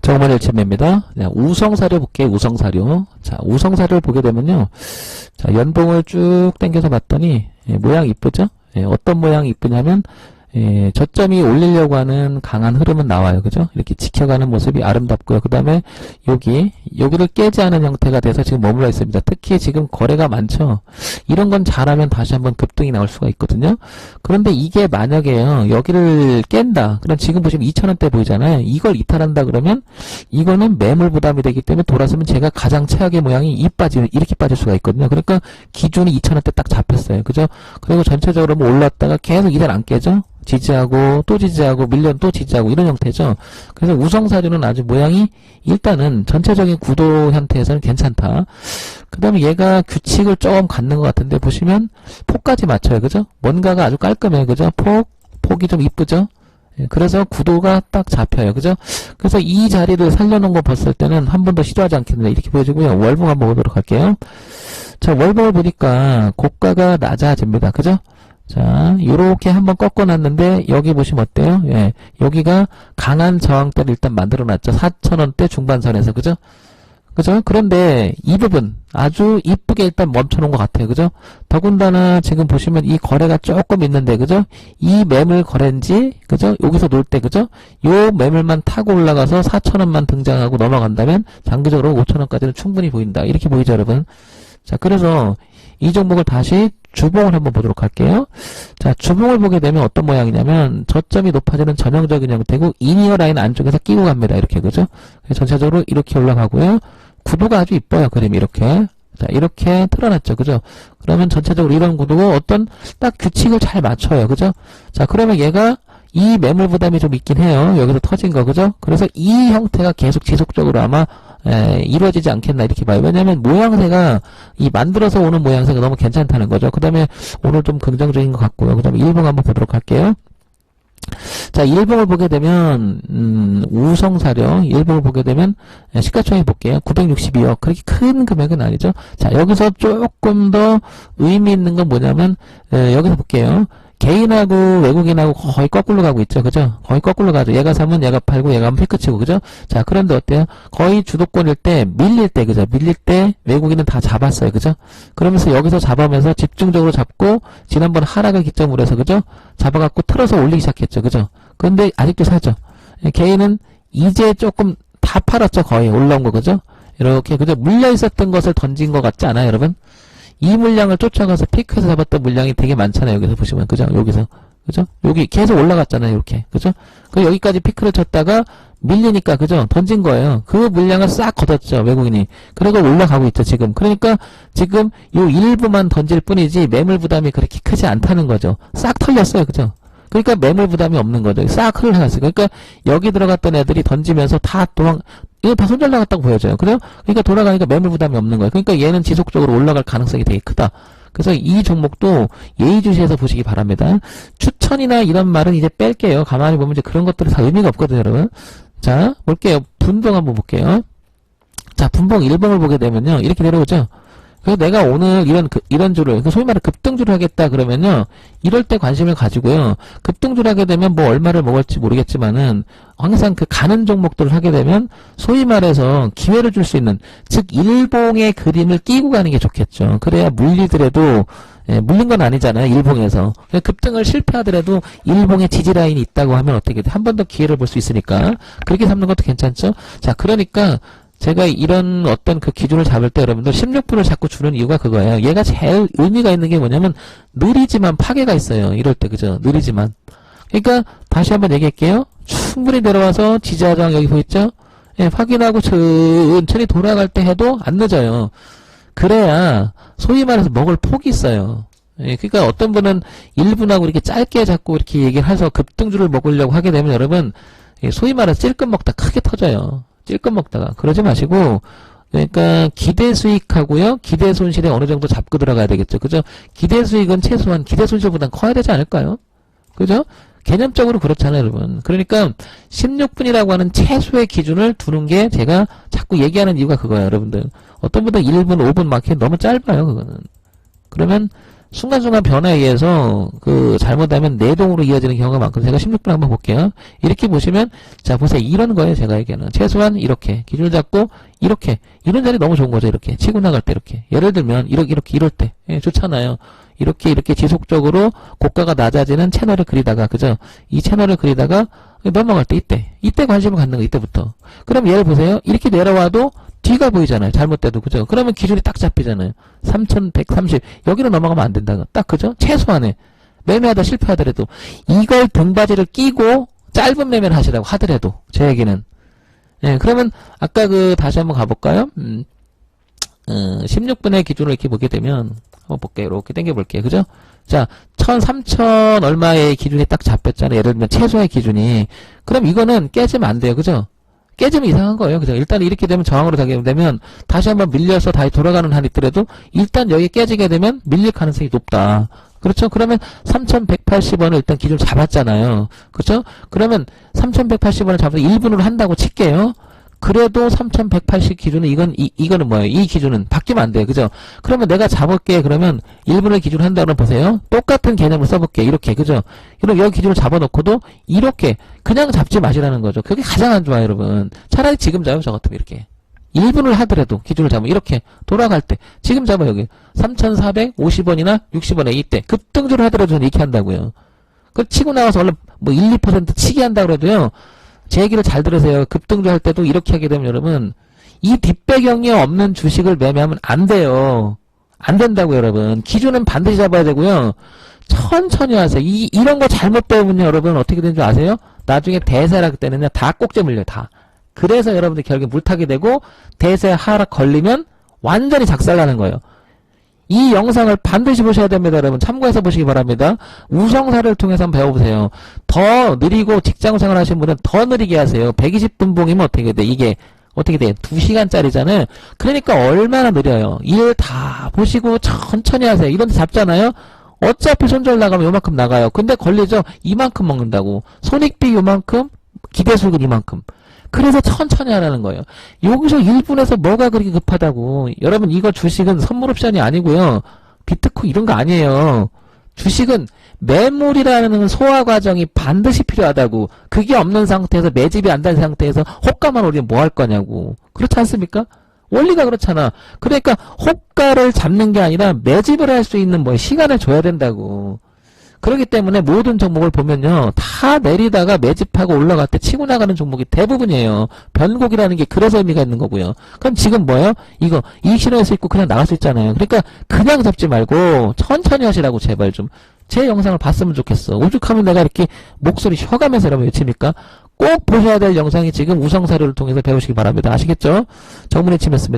정말 일침입니다. 우성사료 볼게요. 우성사료. 자, 우성사료를 보게 되면요. 자, 연봉을 쭉 당겨서 봤더니, 모양 이쁘죠? 어떤 모양이 이쁘냐면, 저점이 올리려고 하는 강한 흐름은 나와요. 그죠? 이렇게 지켜가는 모습이 아름답고요. 그 다음에 여기를 깨지 않은 형태가 돼서 지금 머물러 있습니다. 특히 지금 거래가 많죠. 이런 건 잘하면 다시 한번 급등이 나올 수가 있거든요. 그런데 이게 만약에요, 여기를 깬다. 그럼 지금 보시면 2,000원대 보이잖아요. 이걸 이탈한다 그러면 이거는 매물 부담이 되기 때문에 돌아서면 제가 가장 최악의 모양이 이렇게 빠질 수가 있거든요. 그러니까 기준이 2,000원대 딱 잡혔어요. 그죠? 그리고 전체적으로 뭐 올랐다가 계속 이달 안 깨죠? 지지하고 또 지지하고 밀면 또 지지하고 이런 형태죠. 그래서 우성사료는 아주 모양이 일단은 전체적인 구도 형태에서는 괜찮다. 그 다음에 얘가 규칙을 조금 갖는 것 같은데 보시면 폭까지 맞춰요. 그죠? 뭔가가 아주 깔끔해요. 그죠? 폭이 좀 이쁘죠? 그래서 구도가 딱 잡혀요. 그죠? 그래서 이 자리를 살려놓은 거 봤을 때는 한 번 더 시도하지 않겠는데 이렇게 보여지고요. 월봉 한번 보도록 할게요. 자, 월봉을 보니까 고가가 낮아집니다. 그죠? 자, 요렇게 한번 꺾어놨는데, 여기 보시면 어때요? 예, 여기가 강한 저항대를 일단 만들어놨죠. 4,000원대 중반선에서, 그죠? 그죠? 그런데 이 부분 아주 이쁘게 일단 멈춰놓은 것 같아요. 그죠? 더군다나 지금 보시면 이 거래가 조금 있는데, 그죠? 이 매물 거래인지, 그죠? 여기서 놀 때, 그죠? 요 매물만 타고 올라가서 4,000원만 등장하고 넘어간다면 장기적으로 5,000원까지는 충분히 보인다. 이렇게 보이죠, 여러분? 자, 그래서 이 종목을 다시 주봉을 한번 보도록 할게요. 자, 주봉을 보게 되면 어떤 모양이냐면 저점이 높아지는 전형적인 형태고 이니어 라인 안쪽에서 끼고 갑니다. 이렇게, 그죠? 전체적으로 이렇게 올라가고요. 구도가 아주 이뻐요. 그림이 이렇게. 자, 이렇게 틀어놨죠. 그죠? 그러면 전체적으로 이런 구도고 어떤 딱 규칙을 잘 맞춰요. 그죠? 자, 그러면 얘가 이 매물 부담이 좀 있긴 해요. 여기서 터진 거, 그죠? 그래서 이 형태가 계속 지속적으로 아마 이루어지지 않겠나 이렇게 봐요. 왜냐면 모양새가 만들어서 오는 모양새가 너무 괜찮다는 거죠. 그 다음에 오늘 좀 긍정적인 것 같고요. 그 다음에 일봉 한번 보도록 할게요. 자, 일봉을 보게 되면 우성사료 일봉을 보게 되면 시가총액 볼게요. 962억. 그렇게 큰 금액은 아니죠. 자, 여기서 조금 더 의미 있는 건 뭐냐면 여기서 볼게요. 개인하고 외국인하고 거의 거꾸로 가고 있죠. 그죠? 거의 거꾸로 가죠. 얘가 사면 얘가 팔고 얘가 하면 피크치고, 그죠? 자, 그런데 어때요? 거의 주도권일 때, 밀릴 때, 그죠? 밀릴 때 외국인은 다 잡았어요. 그죠? 그러면서 여기서 잡으면서 집중적으로 잡고, 지난번 하락을 기점으로 해서, 그죠? 잡아갖고 틀어서 올리기 시작했죠. 그죠? 그런데 아직도 사죠. 개인은 이제 조금 다 팔았죠. 거의 올라온 거, 그죠? 이렇게, 그죠? 물려 있었던 것을 던진 것 같지 않아요, 여러분? 이 물량을 쫓아가서 피크에서 잡았던 물량이 되게 많잖아요. 여기서 보시면. 그죠? 여기서. 그죠? 여기 계속 올라갔잖아요. 이렇게. 그죠? 그 여기까지 피크를 쳤다가 밀리니까, 그죠? 던진 거예요. 그 물량을 싹 걷었죠. 외국인이. 그리고 올라가고 있죠. 지금. 그러니까 지금 요 일부만 던질 뿐이지 매물 부담이 그렇게 크지 않다는 거죠. 싹 털렸어요. 그죠? 그러니까 매물 부담이 없는 거죠. 싹 흘러갔어요. 그러니까 여기 들어갔던 애들이 던지면서 다 이거 다 손절 나갔다고 보여져요. 그래요? 그러니까 돌아가니까 매물 부담이 없는 거예요. 그러니까 얘는 지속적으로 올라갈 가능성이 되게 크다. 그래서 이 종목도 예의주시해서 보시기 바랍니다. 추천이나 이런 말은 이제 뺄게요. 가만히 보면 이제 그런 것들이 다 의미가 없거든요, 여러분. 자, 볼게요. 분봉 한번 볼게요. 자, 분봉 1봉을 보게 되면요. 이렇게 내려오죠? 그래서 내가 오늘 이런 주를, 소위 말해 급등주를 하겠다 그러면요. 이럴 때 관심을 가지고요. 급등주를 하게 되면 뭐 얼마를 먹을지 모르겠지만은 항상 그 가는 종목들을 하게 되면 소위 말해서 기회를 줄 수 있는, 즉 일봉의 그림을 끼고 가는 게 좋겠죠. 그래야 물리더라도 물린 건 아니잖아요. 일봉에서. 급등을 실패하더라도 일봉에 지지라인이 있다고 하면 어떻게 돼? 한 번 더 기회를 볼 수 있으니까 그렇게 삼는 것도 괜찮죠. 자, 그러니까 제가 이런 어떤 그 기준을 잡을 때 여러분들 16분을 자꾸 주는 이유가 그거예요. 얘가 제일 의미가 있는 게 뭐냐면 느리지만 파괴가 있어요. 이럴 때, 그죠? 느리지만. 그러니까 다시 한번 얘기할게요. 충분히 내려와서 지지하장 여기 보이죠? 예, 확인하고 천천히 돌아갈 때 해도 안 늦어요. 그래야 소위 말해서 먹을 폭이 있어요. 예, 그러니까 어떤 분은 1분하고 이렇게 짧게 잡고 이렇게 얘기를 해서 급등주를 먹으려고 하게 되면 여러분, 소위 말해서 찔끔 먹다 크게 터져요. 찔끔 먹다가. 그러지 마시고, 그러니까 기대 수익하고요. 기대 손실에 어느 정도 잡고 들어가야 되겠죠. 그죠? 기대 수익은 최소한 기대 손실보단 커야 되지 않을까요? 그죠? 개념적으로 그렇잖아요, 여러분. 그러니까 16분이라고 하는 최소의 기준을 두는 게 제가 자꾸 얘기하는 이유가 그거예요, 여러분들. 어떤 분들 1분, 5분 마켓 너무 짧아요, 그거는. 그러면 순간순간 변화에 의해서 잘못하면 내동으로 이어지는 경우가 많거든요. 제가 16분 한번 볼게요. 이렇게 보시면 자 보세요. 이런 거예요. 제가 얘기하는 최소한 이렇게 기준을 잡고 이렇게 이런 자리 너무 좋은 거죠. 이렇게 치고 나갈 때 이렇게 예를 들면 이렇게 이럴 때 좋잖아요. 이렇게 지속적으로 고가가 낮아지는 채널을 그리다가 그죠? 이 채널을 그리다가 넘어갈 때 이때 관심을 갖는 거 이때부터. 그럼 얘를 보세요. 이렇게 내려와도 뒤가 보이잖아요. 잘못돼도 그죠? 그러면 기준이 딱 잡히잖아요. 3130 여기로 넘어가면 안 된다. 딱 그죠? 최소한에 매매하다 실패하더라도 이걸 등받이를 끼고 짧은 매매를 하시라고 하더라도 제 얘기는 그러면 아까 다시 한번 가볼까요? 16분의 기준을 이렇게 보게 되면 한번 볼게요. 이렇게 당겨볼게요. 그죠? 자, 1000, 얼마의 기준이 딱 잡혔잖아요. 예를 들면 최소의 기준이. 그럼 이거는 깨지면 안 돼요. 그죠? 깨지면 이상한 거예요. 그죠? 일단 이렇게 되면 저항으로 가게 되면 다시 한번 밀려서 다시 돌아가는 한 있더라도 일단 여기 깨지게 되면 밀릴 가능성이 높다. 그렇죠? 그러면 3180원을 일단 기준을 잡았잖아요. 그렇죠? 그러면 3180원을 잡아서 1분으로 한다고 칠게요. 그래도 3180 기준은 이거는 뭐예요? 이 기준은 바뀌면 안 돼요. 그죠? 그러면 내가 잡을게. 그러면 1분을 기준으로 한다고 보세요. 똑같은 개념을 써볼게. 이렇게. 그죠? 그럼 여기 기준을 잡아놓고도 이렇게 그냥 잡지 마시라는 거죠. 그게 가장 안 좋아요, 여러분. 차라리 지금 잡아요. 저 같으면 이렇게. 1분을 하더라도 기준을 잡으면 이렇게 돌아갈 때 지금 잡아 여기 3,450원이나 60원에 이때 급등주를 하더라도 저는 이렇게 한다고요. 그 치고 나가서 원래 뭐 1, 2% 치기 한다고 그래도요. 제 얘기를 잘 들으세요. 급등주 할 때도 이렇게 하게 되면 여러분 이 뒷배경이 없는 주식을 매매하면 안 돼요. 안 된다고요, 여러분. 기준은 반드시 잡아야 되고요. 천천히 하세요. 이런 거 잘못 배우면요, 여러분 어떻게 되는 줄 아세요? 나중에 대세라 그때는요 다 꼭지 물려요. 다. 그래서 여러분들 결국에 물타기 되고 대세 하락 걸리면 완전히 작살나는 거예요. 이 영상을 반드시 보셔야 됩니다. 여러분 참고해서 보시기 바랍니다. 우성사를 통해서 한번 배워보세요. 더 느리고 직장생활 하시는 분은 더 느리게 하세요. 120분봉이면 어떻게 돼? 이게 어떻게 돼? 2시간짜리잖아요. 그러니까 얼마나 느려요. 일 다 보시고 천천히 하세요. 이런 데 잡잖아요. 어차피 손절 나가면 요만큼 나가요. 근데 걸리죠? 이만큼 먹는다고. 손익비 요만큼, 기대수익은 이만큼. 그래서 천천히 하라는 거예요. 여기서 1분에서 뭐가 그렇게 급하다고. 여러분 이거 주식은 선물 옵션이 아니고요. 비트코인 이런 거 아니에요. 주식은 매물이라는 소화 과정이 반드시 필요하다고. 그게 없는 상태에서 매집이 안 된 상태에서 호가만 올리면 뭐 할 거냐고. 그렇지 않습니까? 원리가 그렇잖아. 그러니까 호가를 잡는 게 아니라 매집을 할 수 있는 시간을 줘야 된다고. 그렇기 때문에 모든 종목을 보면요. 다 내리다가 매집하고 올라갈 때 치고 나가는 종목이 대부분이에요. 변곡이라는 게 그래서 의미가 있는 거고요. 그럼 지금 뭐예요? 이거 이익 실현할 수 있고 그냥 나갈 수 있잖아요. 그러니까 그냥 잡지 말고 천천히 하시라고 제발 좀. 제 영상을 봤으면 좋겠어. 오죽하면 내가 이렇게 목소리 쉬어가면서 여러분 외칩니까? 꼭 보셔야 될 영상이 지금 우성사료를 통해서 배우시기 바랍니다. 아시겠죠? 정문의 침이었습니다.